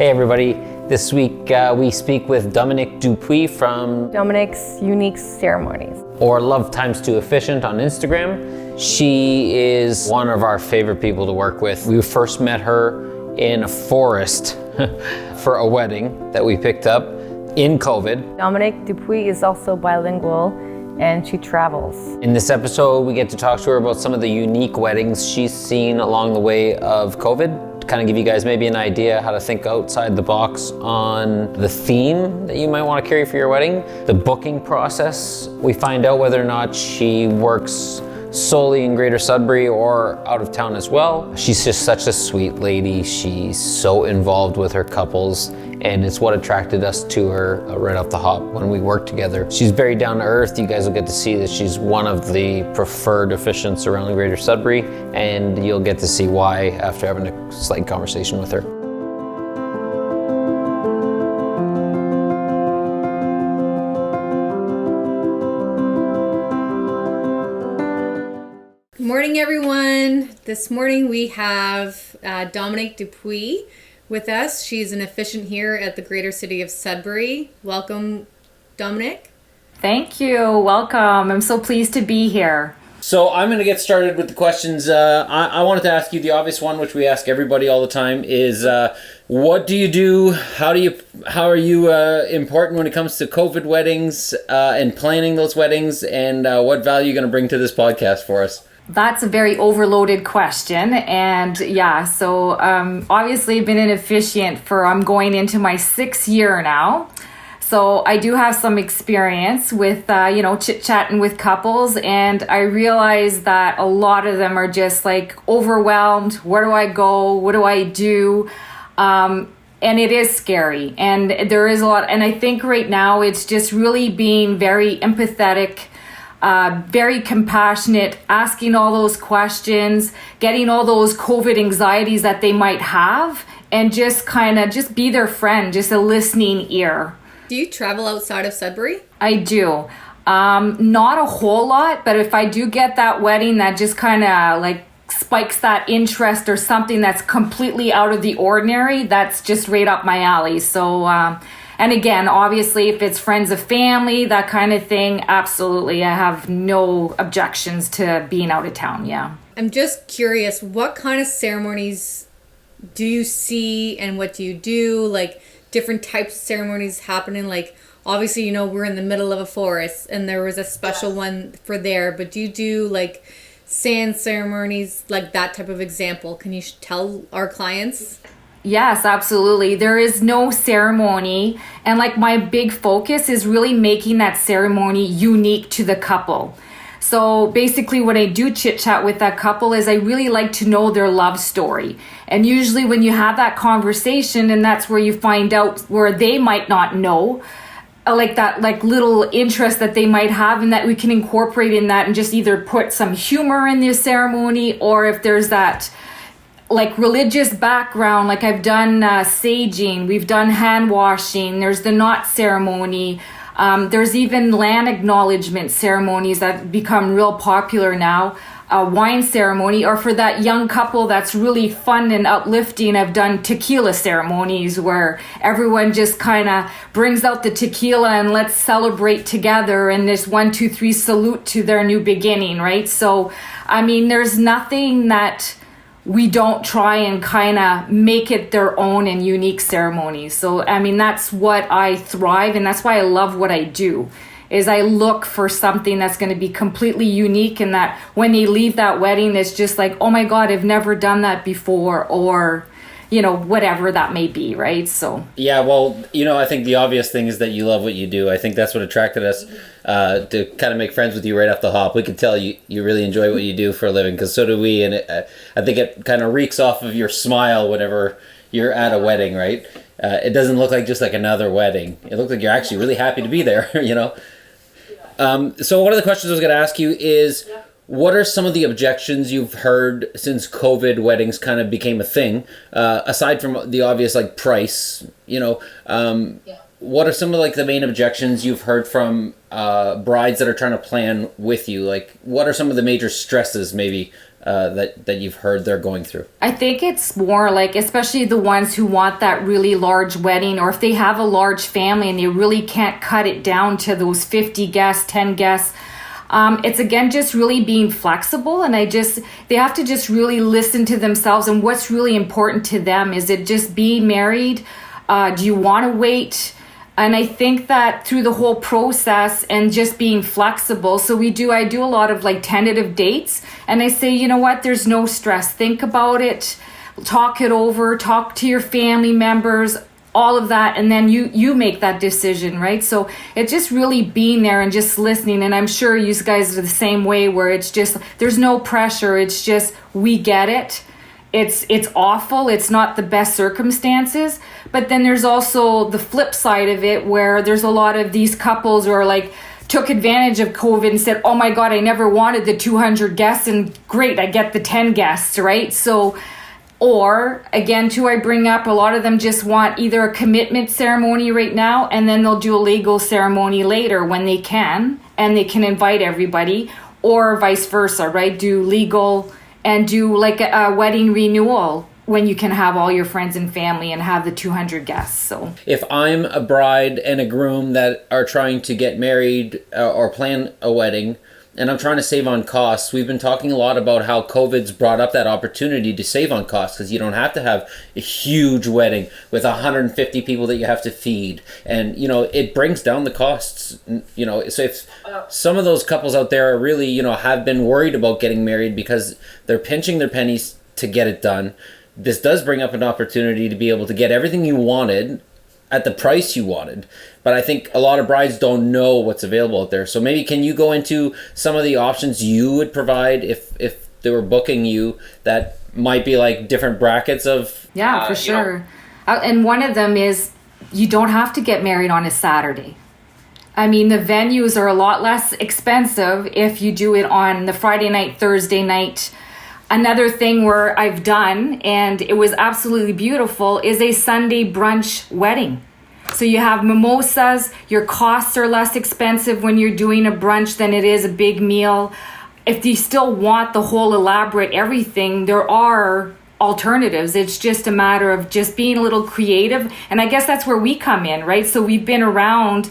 Hey everybody, this week we speak with Dominique Dupuis from Dominique's Unique Ceremonies. or Love Times 2 Officiant on Instagram. She is one of our favorite people to work with. We first met her in a forest for a wedding that we picked up in COVID. Dominique Dupuis is also bilingual and she travels. In this episode, we get to talk to her about some of the unique weddings she's seen along the way of COVID. To kind of give you guys maybe an idea how to think outside the box on the theme that you might want to carry for your wedding. The booking process. We find out whether or not she works solely in Greater Sudbury or out of town as well. She's just such a sweet lady. She's so involved with her couples, and it's what attracted us to her right off the hop when we worked together. She's very down to earth. You guys will get to see that she's one of the preferred officiants around Greater Sudbury, and you'll get to see why after having a slight conversation with her. Good morning, everyone. This morning we have Dominique Dupuis with us. She's an officiant here at the Greater City of Sudbury. Welcome, Dominique. Thank you. Welcome. I'm so pleased to be here. So I'm going to get started with the questions. I wanted to ask you the obvious one, which we ask everybody all the time, is what do you do? How are you important when it comes to COVID weddings and planning those weddings? And what value are you going to bring to this podcast for us? That's a very overloaded question. And yeah, so obviously been an officiant for, I'm going into my 6th year now. So I do have some experience with, chit-chatting with couples, and I realize that a lot of them are just like overwhelmed. Where do I go? What do I do? And it is scary, and there is a lot. And I think right now it's just really being very empathetic, very compassionate, asking all those questions, getting all those COVID anxieties that they might have, and just kind of just be their friend, just a listening ear. Do you travel outside of Sudbury? I do. Not a whole lot, but if I do get that wedding that just kind of like spikes that interest or something that's completely out of the ordinary, that's just right up my alley. So, and again, obviously, if it's friends of family, that kind of thing, absolutely. I have no objections to being out of town, yeah. I'm just curious, what kind of ceremonies do you see and what do you do? Like different types of ceremonies happening, like obviously, we're in the middle of a forest and there was a special one for there, but do you do like sand ceremonies, like that type of example? Can you tell our clients? Yes, absolutely. There is no ceremony. And like my big focus is really making that ceremony unique to the couple. So basically what I do chit chat with that couple is I really like to know their love story. And usually when you have that conversation, and that's where you find out where they might not know, like that like little interest that they might have, and that we can incorporate in that and just either put some humor in the ceremony, or if there's that like religious background, like I've done saging, we've done hand washing, there's the knot ceremony, there's even land acknowledgement ceremonies that become real popular now, a wine ceremony, or for that young couple that's really fun and uplifting, I've done tequila ceremonies where everyone just kind of brings out the tequila and let's celebrate together, and this 1, 2, 3 salute to their new beginning, right? So, I mean, there's nothing that we don't try and kind of make it their own and unique ceremonies. So, I mean, that's what I thrive, and that's why I love what I do, is I look for something that's going to be completely unique, and that when they leave that wedding, it's just like, oh my God, I've never done that before, or, whatever that may be, right? So. Yeah, well, I think the obvious thing is that you love what you do. I think that's what attracted us to kind of make friends with you right off the hop. We could tell you really enjoy what you do for a living, because so do we. And I think it kind of reeks off of your smile whenever you're at a wedding, right? It doesn't look like just like another wedding. It looks like you're actually really happy to be there, So one of the questions I was going to ask you is, what are some of the objections you've heard since COVID weddings kind of became a thing, aside from the obvious like price, what are some of like the main objections you've heard from brides that are trying to plan with you? Like, what are some of the major stresses maybe that you've heard they're going through? I think it's more like, especially the ones who want that really large wedding, or if they have a large family and they really can't cut it down to those 50 guests, 10 guests. It's again just really being flexible, and they have to just really listen to themselves and what's really important to them. Is it just being married? Do you want to wait? And I think that through the whole process and just being flexible, so I do a lot of like tentative dates, and I say, you know what, there's no stress. Think about it, talk it over, talk to your family members, all of that, and then you make that decision, right? So it's just really being there and just listening. And I'm sure you guys are the same way, where it's just, there's no pressure. It's just, we get it. It's awful. It's not the best circumstances. But then there's also the flip side of it, where there's a lot of these couples who are like, took advantage of COVID and said, oh my God, I never wanted the 200 guests, and great, I get the 10 guests, right? So, or again, too, I bring up, a lot of them just want either a commitment ceremony right now, and then they'll do a legal ceremony later when they can, and they can invite everybody, or vice versa, right? Do legal and do like a wedding renewal when you can have all your friends and family and have the 200 guests. So if I'm a bride and a groom that are trying to get married or plan a wedding, and I'm trying to save on costs, we've been talking a lot about how COVID's brought up that opportunity to save on costs, because you don't have to have a huge wedding with 150 people that you have to feed. And, it brings down the costs, So if some of those couples out there are really, have been worried about getting married because they're pinching their pennies to get it done, this does bring up an opportunity to be able to get everything you wanted at the price you wanted. But I think a lot of brides don't know what's available out there. So maybe can you go into some of the options you would provide if they were booking you, that might be like different brackets of... Yeah, for sure. And one of them is, you don't have to get married on a Saturday. I mean, the venues are a lot less expensive if you do it on the Friday night, Thursday night. Another thing where I've done, and it was absolutely beautiful, is a Sunday brunch wedding. So you have mimosas, your costs are less expensive when you're doing a brunch than it is a big meal. If you still want the whole elaborate everything, there are alternatives. It's just a matter of just being a little creative. And I guess that's where we come in, right? So we've been around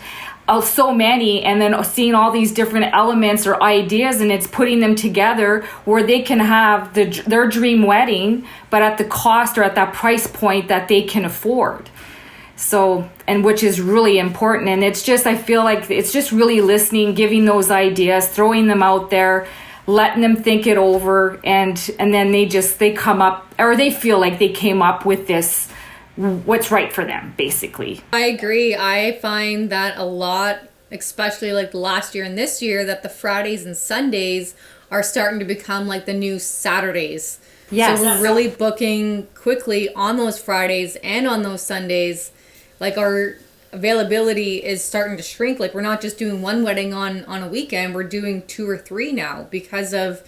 so many, and then seeing all these different elements or ideas, and it's putting them together where they can have their dream wedding, but at the cost or at that price point that they can afford. So, and which is really important. And it's just, I feel like it's just really listening, giving those ideas, throwing them out there, letting them think it over, and then they come up, or they feel like they came up with this, what's right for them, basically. I agree. I find that a lot, especially like last year and this year, that the Fridays and Sundays are starting to become like the new Saturdays. Yes. So we're really booking quickly on those Fridays and on those Sundays. Like, our availability is starting to shrink. Like, we're not just doing one wedding on a weekend, we're doing 2 or 3 now, because of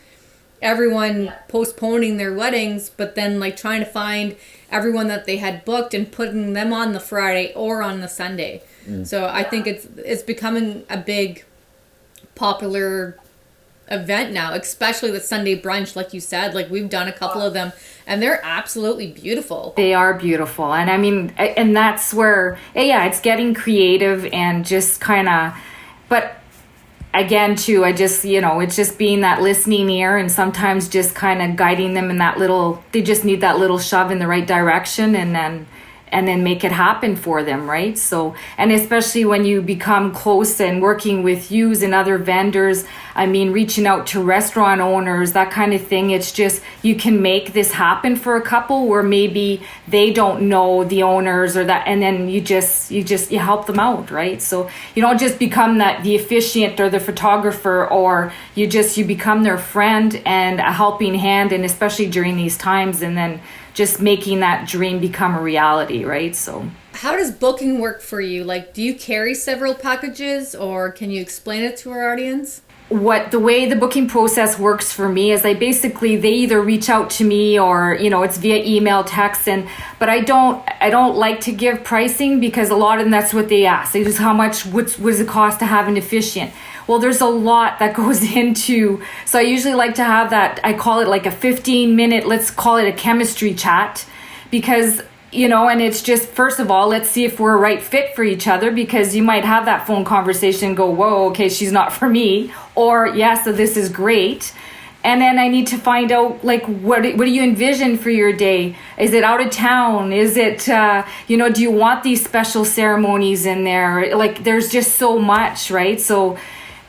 everyone postponing their weddings, but then like trying to find everyone that they had booked and putting them on the Friday or on the Sunday. So I think it's becoming a big popular event now, especially the Sunday brunch, like you said. Like, we've done a couple of them, and they're absolutely beautiful. They are beautiful. And I mean, and that's where, yeah, it's getting creative and just kind of, but again, too, I just, it's just being that listening ear, and sometimes just kind of guiding them in that little, they just need that little shove in the right direction, and then make it happen for them, right? So, and especially when you become close and working with yous and other vendors, I mean, reaching out to restaurant owners, that kind of thing, it's just, you can make this happen for a couple where maybe they don't know the owners or that, and then you help them out, right? So you don't just become the officiant or the photographer, or you become their friend and a helping hand, and especially during these times, and then just making that dream become a reality, right? So how does booking work for you? Like, do you carry several packages, or can you explain it to our audience? what the way the booking process works for me is they either reach out to me or, you know, it's via email, text, but I don't like to give pricing because a lot of them, that's what they ask. They just, what does it cost to have an officiant? Well, there's a lot that goes into, so I usually like to have that, I call it like a 15-minute, let's call it a chemistry chat, because, you know, and it's just, first of all, let's see if we're a right fit for each other, because you might have that phone conversation and go, whoa, okay, she's not for me, or yes, so this is great. And then I need to find out, like, what do you envision for your day? Is it out of town? Is it, you know, do you want these special ceremonies in there? Like, there's just so much, right? So,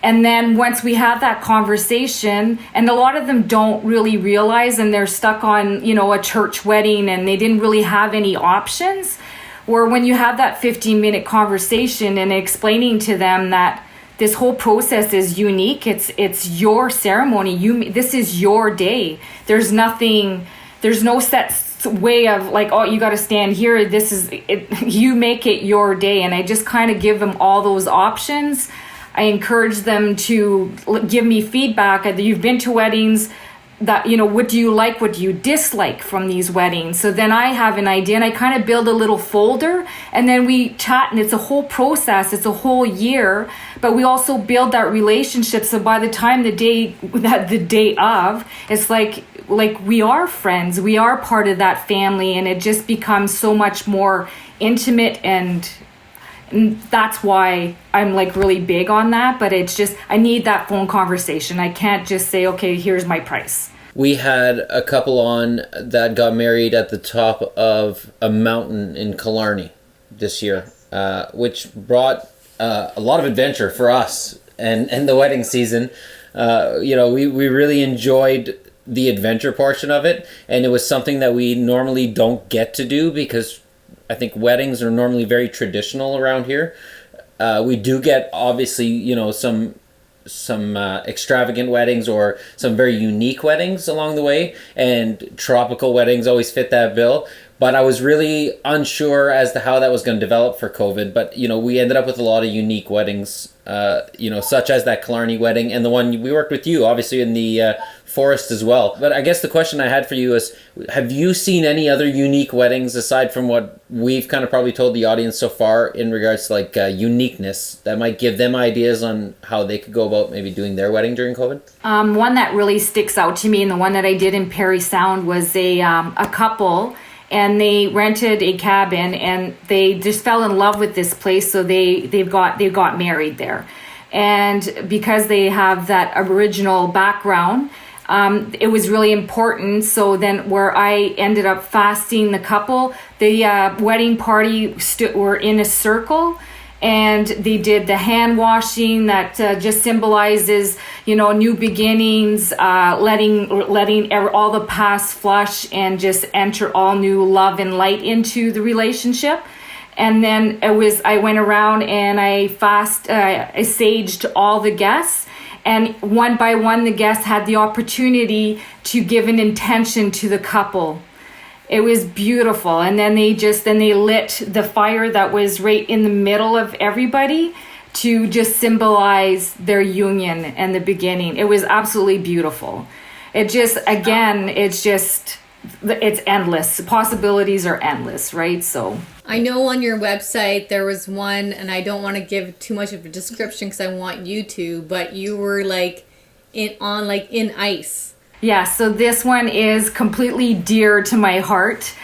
and then once we have that conversation, and a lot of them don't really realize, and they're stuck on, you know, a church wedding, and they didn't really have any options, where when you have that 15-minute conversation and explaining to them that this whole process is unique. It's your ceremony. This is your day. There's no set way of like, oh, you got to stand here. This is it. You make it your day. And I just kind of give them all those options. I encourage them to give me feedback. You've been to weddings. That, you know, what do you like, what do you dislike from these weddings? So then I have an idea, and I kind of build a little folder, and then we chat, and it's a whole process, it's a whole year, but we also build that relationship. So by the time the day of, it's like we are friends, we are part of that family, and it just becomes so much more intimate, and that's why I'm like really big on that. But it's just, I need that phone conversation. I can't just say, okay, here's my price. We had a couple on that got married at the top of a mountain in Killarney this year, which brought a lot of adventure for us and the wedding season. You know, we really enjoyed the adventure portion of it, and it was something that we normally don't get to do because I think weddings are normally very traditional around here. We do get, obviously, you know, some extravagant weddings or some very unique weddings along the way, and tropical weddings always fit that bill. But I was really unsure as to how that was going to develop for COVID. But, you know, we ended up with a lot of unique weddings, you know, such as that Killarney wedding and the one we worked with you, obviously, in the forest as well. But I guess the question I had for you is, have you seen any other unique weddings aside from what we've kind of probably told the audience so far in regards to like uniqueness that might give them ideas on how they could go about maybe doing their wedding during COVID? One that really sticks out to me, and the one that I did in Perry Sound, was a couple. And they rented a cabin, and they just fell in love with this place. So they got married there, and because they have that original background, it was really important. So then, where I ended up fasting the couple, the wedding party were in a circle. And they did the hand washing that just symbolizes, you know, new beginnings, letting all the past flush and just enter all new love and light into the relationship. And then I went around and I saged all the guests. And one by one, the guests had the opportunity to give an intention to the couple. It was beautiful. And then they lit the fire that was right in the middle of everybody to just symbolize their union and the beginning. It was absolutely beautiful. It's endless. Possibilities are endless, right? So I know on your website there was one, and I don't want to give too much of a description because I want you to, but you were like in ice. Yeah, so this one is completely dear to my heart.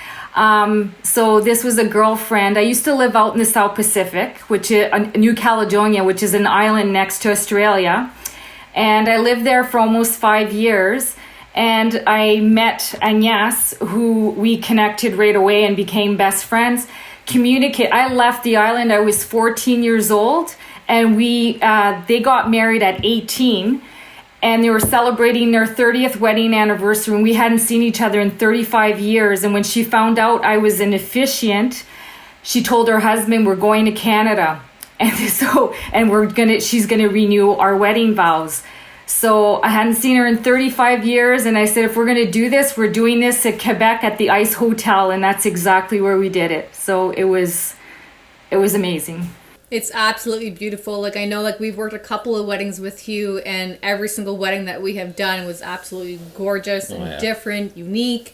So this was a girlfriend. I used to live out in the South Pacific, which is New Caledonia, which is an island next to Australia. And I lived there for almost 5 years. And I met Agnes, who we connected right away and became best friends. I left the island, I was 14 years old, and they got married at 18. And they were celebrating their 30th wedding anniversary, and we hadn't seen each other in 35 years. And when she found out I was an officiant, she told her husband, we're going to Canada. And she's gonna renew our wedding vows. So I hadn't seen her in 35 years, and I said, if we're gonna do this, we're doing this at Quebec at the Ice Hotel, and that's exactly where we did it. So it was amazing. It's absolutely beautiful. Like I know, like we've worked a couple of weddings with you, and every single wedding that we have done was absolutely gorgeous and different, unique.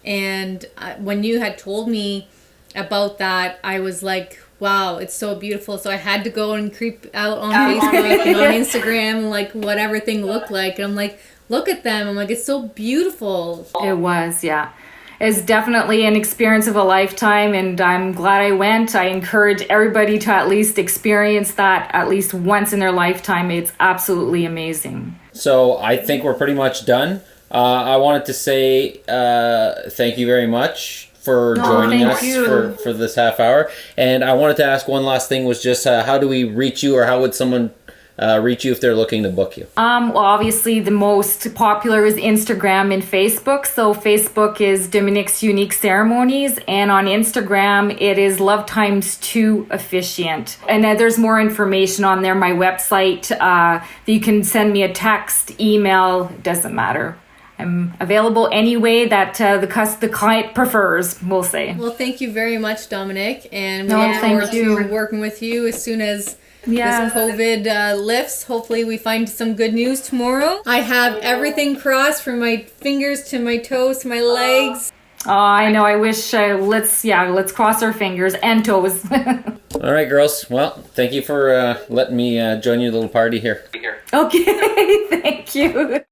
And when you had told me about that, I was like, wow, it's so beautiful. So I had to go and creep out on Facebook and on Instagram, like what everything looked like. And I'm like, look at them. I'm like, it's so beautiful. It was, yeah. It's definitely an experience of a lifetime, and I'm glad I went. I encourage everybody to at least experience that at least once in their lifetime. It's absolutely amazing. So I think we're pretty much done. I wanted to say thank you very much for joining us for this half hour. And I wanted to ask one last thing, was just how do we reach you, or how would someone reach you if they're looking to book you? Well, obviously the most popular is Instagram and Facebook. So Facebook is Dominique's Unique Ceremonies, and on Instagram it is Love Times 2 Officiant. And there's more information on there. My website, you can send me a text, email, doesn't matter. I'm available any way that the client prefers, we'll say. Well, thank you very much, Dominique, and we look forward to working with you as soon as this COVID lifts. Hopefully we find some good news tomorrow. I have everything crossed from my fingers to my toes to my legs. Oh, I know. I wish. Let's cross our fingers and toes. All right, girls. Well, thank you for letting me join your little party here. Okay, thank you.